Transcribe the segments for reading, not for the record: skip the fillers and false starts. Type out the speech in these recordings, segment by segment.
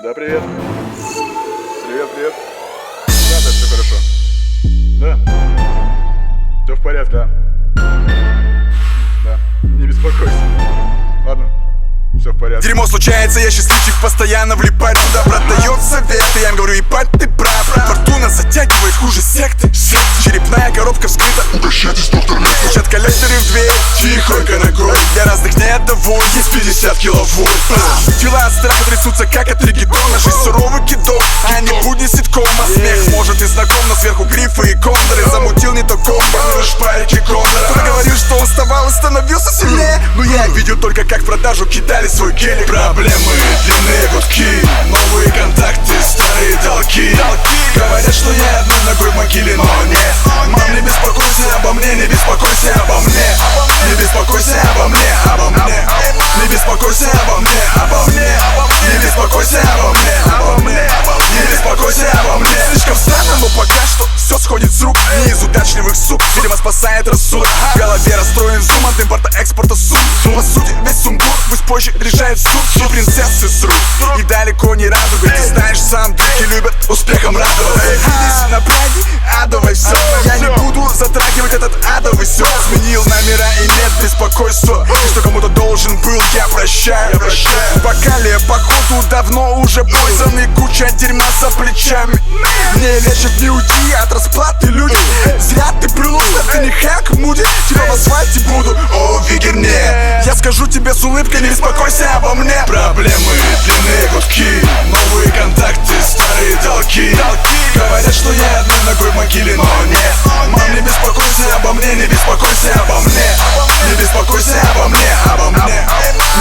Да, привет. Привет, привет. Да, все хорошо. Да. Все в порядке, да. Да, не беспокойся. Ладно, все в порядке. Дерьмо случается, я счастливчик, постоянно влипать туда. Брат дает советы, я им говорю, ебать ты прав. Фортуна затягивает хуже секты. Черепная коробка вскрыта. Угощайтесь, доктор Лето. Стучат коллекторы в дверь, тихонько накрой. Для разных не одного есть 50 киловольт. Тела от страха трясутся, как от регетона. Жизнь суровых кидов, а не будни ситкома. Смех может и знаком, но сверху грифы и кондоры. Замутил не то комбо, но шпарики кондора. Кто говорил, что он вставал и становился сильнее? Но я видел только, как в продажу кидали свой гелик. Проблемы, длинные гудки, новые контакты, старые долги. Говорят, что я одной ногой в могиле, но нет. Мам, не беспокойся обо мне, не беспокойся обо мне. Не беспокойся обо мне, обо мне. Не беспокойся обо мне, обо мне. Не беспокойся обо мне, обо мне. Не беспокойся обо мне. Слишком странно, но пока что все сходит с рук. Не из удачливых сук, видимо спасает рассудок. В голове расстроен зум от импорта-экспорта сум. По сути, весь сумбур пусть позже решает суд. И принцессы срут, и далеко не радуга. Ты знаешь сам, девки любят успехом радоваться. Здесь напряги, адовой все. Я не буду затрагивать этот адовый сет. Сменил номера и нет беспокойства. И что кому-то должен был, я прощаю. Бокалия походу давно уже пойзан. И куча дерьма за плечами. Не лечат, не уйти от расплаты люди. Зря ты плюнулся, ты не хэк муди. Тебя в асфальте буду, о, вигерне. Я скажу тебе с улыбкой, не беспокойся обо мне. Проблемы, длинные гудки, новые контакты, старые долги. Говорят, что я одной ногой в могиле, но нет. Мам, не беспокойся обо мне, не беспокойся обо мне. Не беспокойся обо мне, обо мне.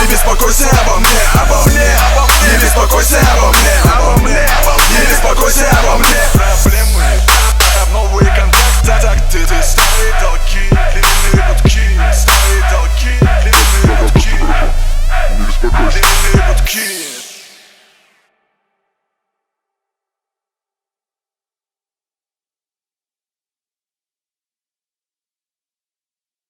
Не беспокойся обо мне, обо мне. Не беспокойся обо мне, обо мне.